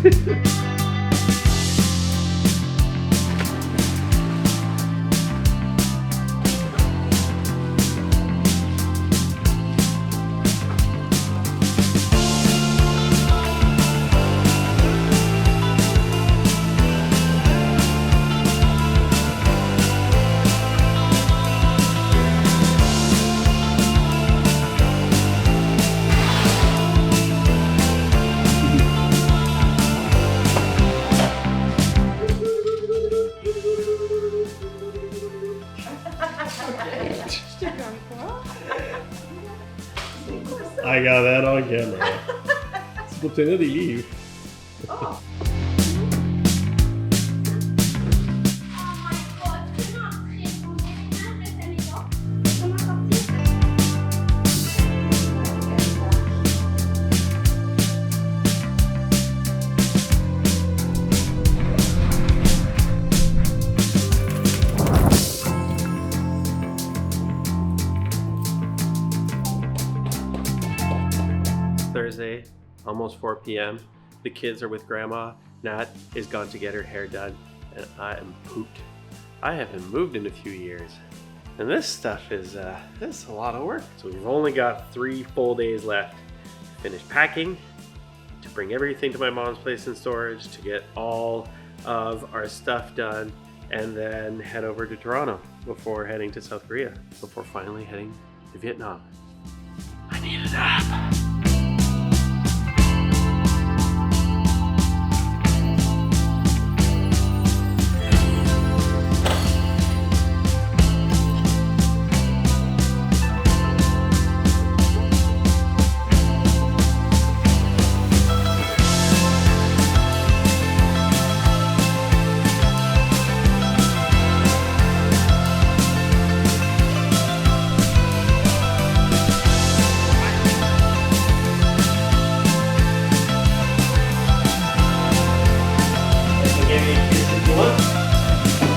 I got that on camera. C'est pour tenir des livres. Oh. Thursday, almost 4 p.m. The kids are with Grandma. Nat is gone to get her hair done, and I am pooped. I haven't moved in a few years, and this stuff is this is a lot of work. So we've only got 3 full days left to finish packing, to bring everything to my mom's place in storage, to get all of our stuff done, and then head over to Toronto before heading to South Korea, before finally heading to Vietnam. I need a nap.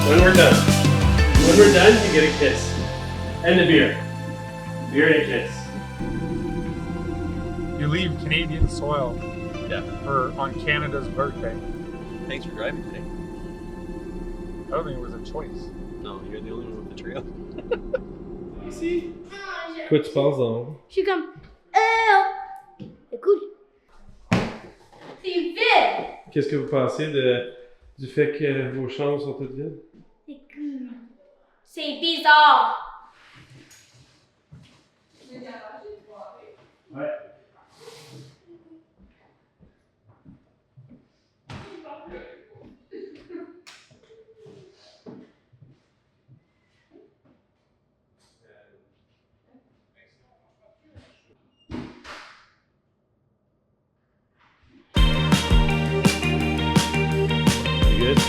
When we're done, you get a kiss. And a beer. Beer and a kiss. You leave Canadian soil on Canada's birthday. Thanks for driving today. I don't think it was a choice. No, you're the only one with the trail. Ici. Quoi tu penses donc? Je suis comme... Écoute. C'est vide! Qu'est-ce que vous pensez du fait que vos chambres sont toutes vides? C'est bizarre. Ouais. You good?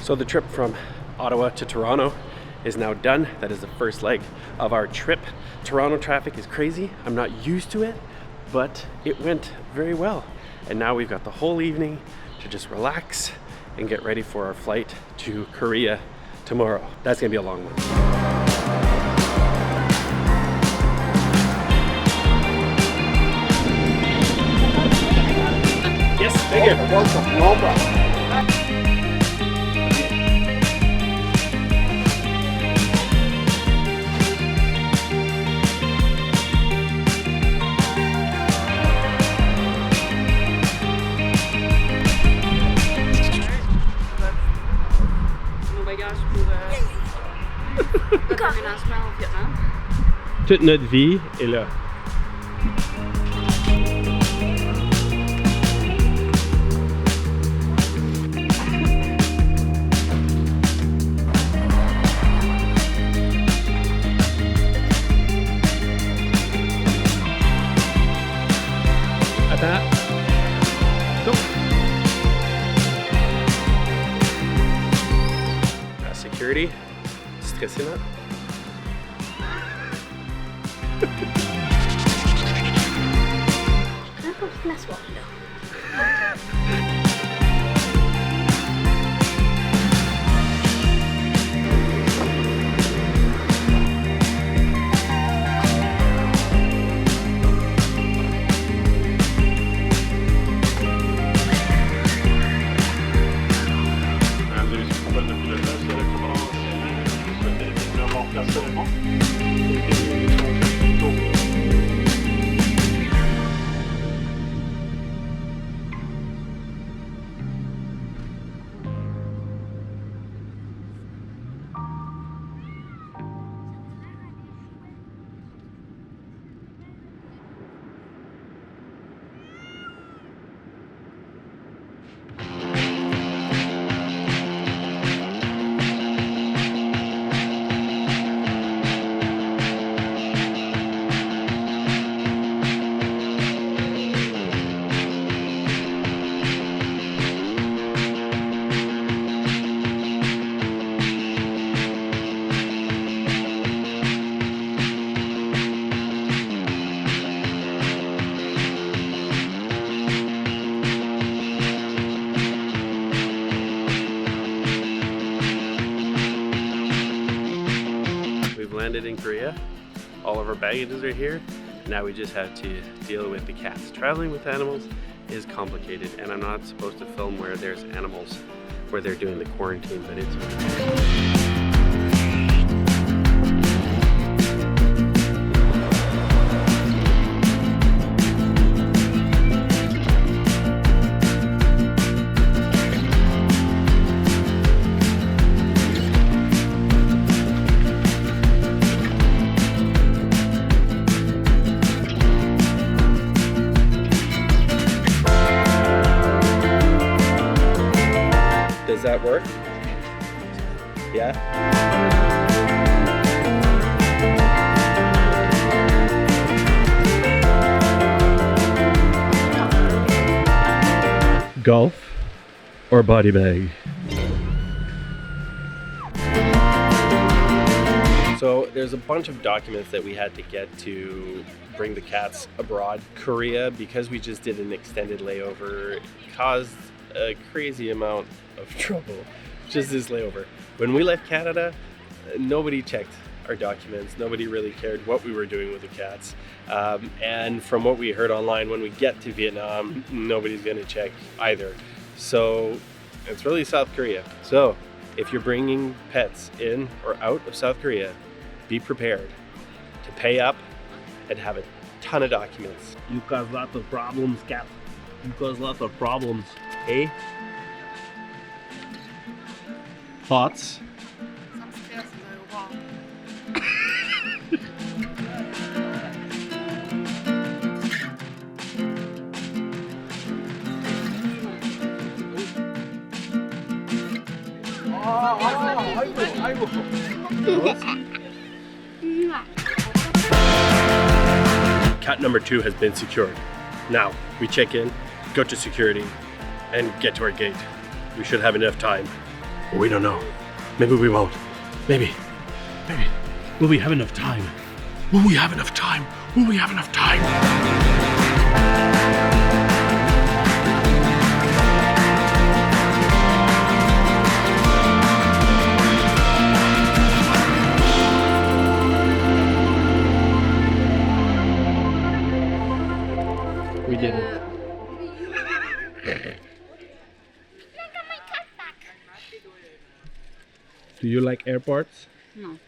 So the trip from Ottawa to Toronto is now done. That is the first leg of our trip. Toronto traffic is crazy. I'm not used to it, but it went very well. And now we've got the whole evening to just relax and get ready for our flight to Korea tomorrow. That's gonna be a long one. Yes, thank you. Toute notre vie est là. Attends. Go. Security. Stressé là. N'importe la soirée là. Landed in Korea. All of our baggages are here. Now we just have to deal with the cats. Traveling with animals is complicated, and I'm not supposed to film where there's animals, where they're doing the quarantine, but it's Does that work? Yeah? Golf or body bag? So there's a bunch of documents that we had to get to bring the cats abroad. Korea, because we just did an extended layover, caused a crazy amount of trouble, just this layover. When we left Canada, nobody checked our documents. Nobody really cared what we were doing with the cats. And from what we heard online, when we get to Vietnam, nobody's gonna check either. So it's really South Korea. So if you're bringing pets in or out of South Korea, be prepared to pay up and have a ton of documents. You cause lots of problems, cat. You cause lots of problems. Hey? Thoughts? Cat number 2 has been secured. Now, we check in, go to security, and get to our gate. We should have enough time. But we don't know. Maybe we won't. Maybe. Will we have enough time? Will we have enough time? Will we have enough time? We did it. Do you like airports? No.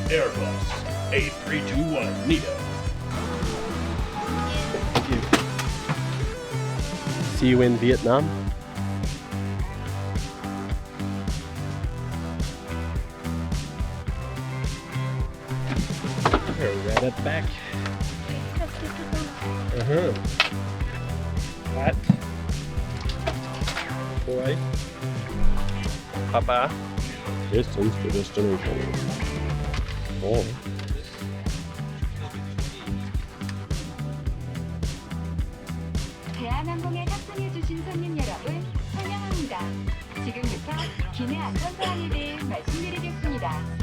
Airbus A321 Neo. See you in Vietnam. Right at the back. What? boy. Papa. Distance to destination. Oh. 대한항공에 탑승해주신 손님 여러분, 환영합니다. 지금부터 기내 안전사항에 대해 말씀드리겠습니다.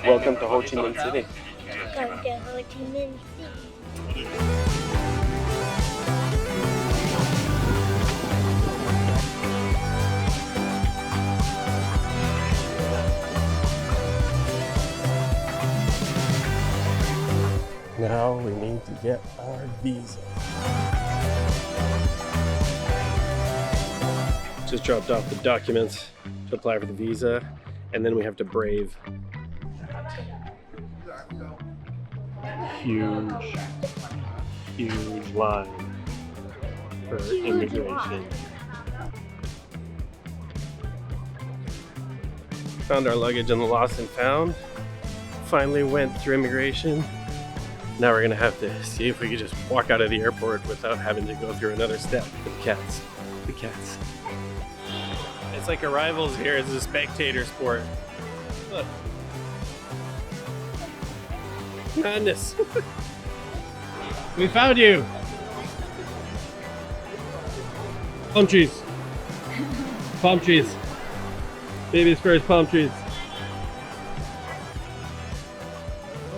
Welcome to Ho Chi Minh City. Welcome to Ho Chi Minh City. Now we need to get our visa. Just dropped off the documents to apply for the visa, and then we have to brave huge line for immigration. Found our luggage in the lost and found. Finally went through immigration. Now we're gonna have to see if we can just walk out of the airport without having to go through another step. The cats. The cats. It's like arrivals here is a spectator sport. Look. Madness. We found you. Palm trees. Palm trees. Baby's first palm trees.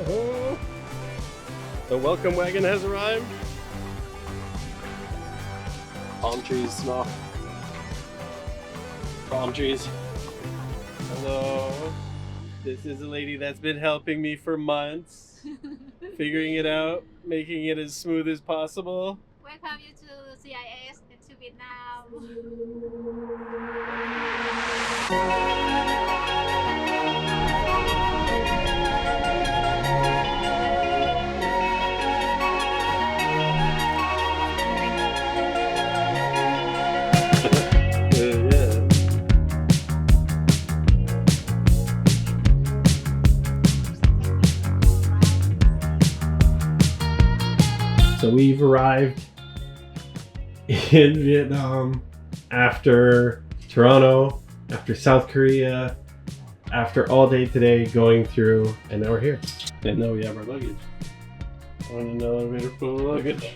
Oh. The welcome wagon has arrived. Palm trees smell. Palm trees. Hello. This is a lady that's been helping me for months. Figuring it out, making it as smooth as possible. Welcome you to CIS and to Vietnam. Yeah. So we've arrived in Vietnam after Toronto, after South Korea, after all day today going through, and now we're here. And now we have our luggage. On an elevator full of luggage.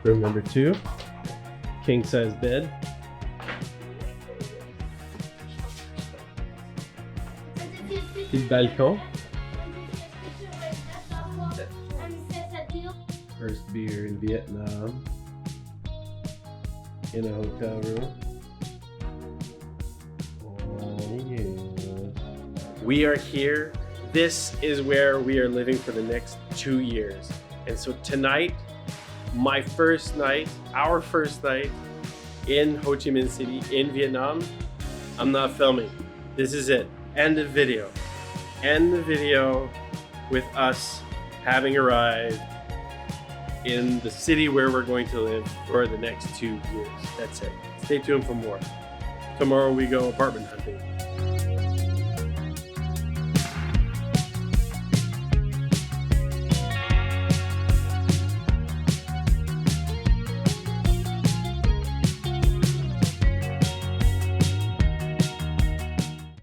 Room number 2, king size bed. Petit balcon. First beer in Vietnam. In a hotel room. Oh yeah. We are here. This is where we are living for the next 2 years. And so tonight, my first night, our first night in Ho Chi Minh City in Vietnam, I'm not filming. This is it. End of video. End the video with us having arrived in the city where we're going to live for the next 2 years. That's it. Stay tuned for more. Tomorrow we go apartment hunting.